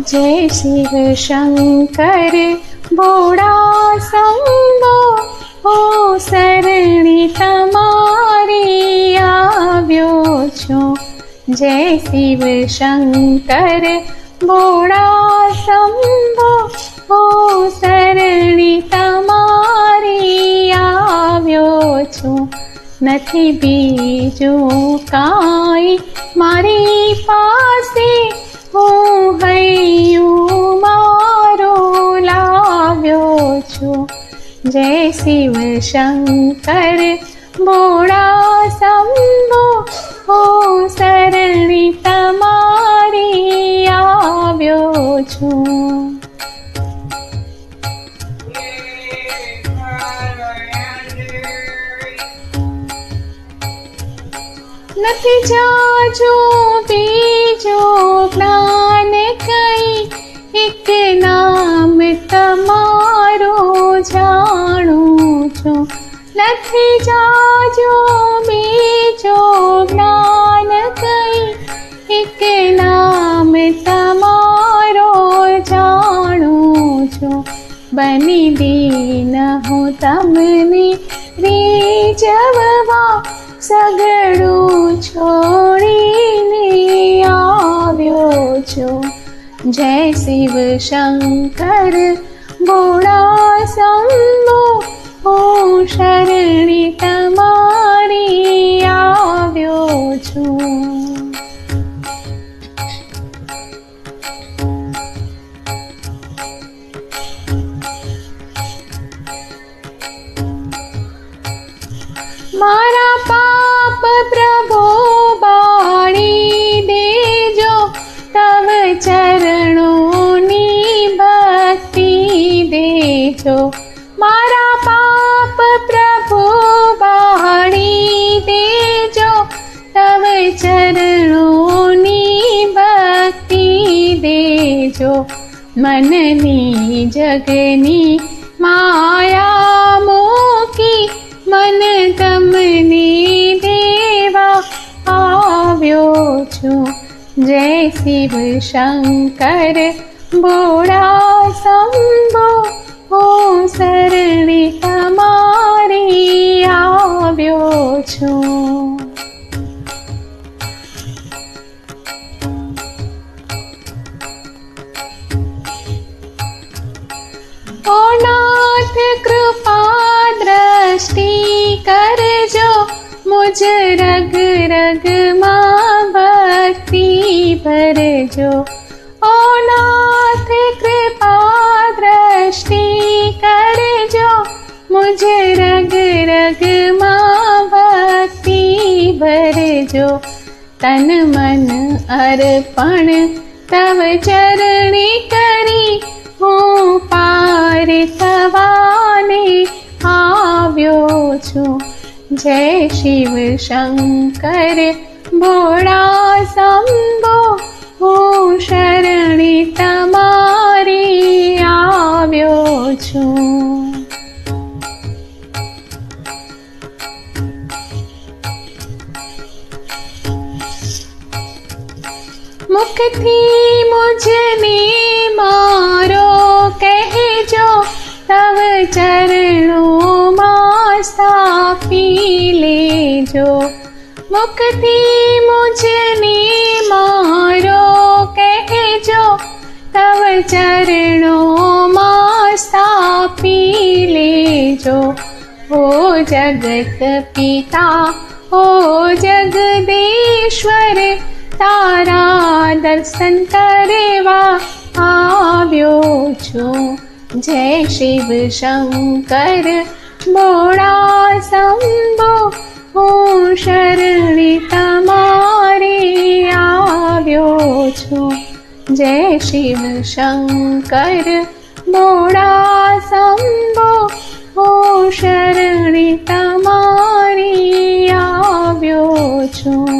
जय शिव शंकर भोळा शंभो, ओ शरणी तमारी આવ્યો છું। जय शिव शंकर भोळा शंभो, ओ शरणी तमारी આવ્યો છું। નથી બીજું કાંઈ મારી પાસે, હું હૈયું મારો લાવ્યો છું। जय शिव शंकर भोळा शंभो, ओ शरणी तमारी આવ્યો છું। નથી જાજો બીજો જ્ઞાન કઈ, એક નામ તમારો જાણું છું। નથી જાજો બીજો જ્ઞાન કઈ, એક નામ તમારો જાણું છું। બની દીન હું તમને રીઝવવા, સગડું છોડીને આવ્યો છું। जय शिव शंकर भोळा शंभो, ओ शरणी तमारी આવ્યો છું। मारा पाप प्रभु बाणी देजो, तव चरणोनी भक्ति देजो। मारा पाप प्रभु बाणी देजो, तव चरणोनी भक्ति देजो। मननी जगनी माया मोकी, मन तमने देवा આવ્યો છું। जय शिव शंकर भोळा शंभो, ओ शरणी तमारी આવ્યો છું। ओ नाथ कृपा दृष्टि करजो, मुझ रग रग मां भक्ति भरजो। ओ नाथ कृपा दृष्टि करजो, मुझ रग रग मां भक्ति भरजो। तन मन अर्पण तव चरणी करी, હું પાર થવાને આવ્યો છું। जय शिव शंकर भोळा शंभो, હું શરણી તમારી આવ્યો છું। मुखथी मुझने मारो कहजो, तव चरणों मां स्थापी लेजो। मुखथी मुझने मारो कहजो, तव चरणों मां स्थापी लेजो। ओ जगत पिता ओ जगदीश्वर, तारा दर्शन करवा આવ્યો છું। जय शिव शंकर भोळा शंभो, હું શરણી તમારી આવ્યો છું। जय शिव शंकर भोळा शंभो, હું શરણી તમારી આવ્યો છું।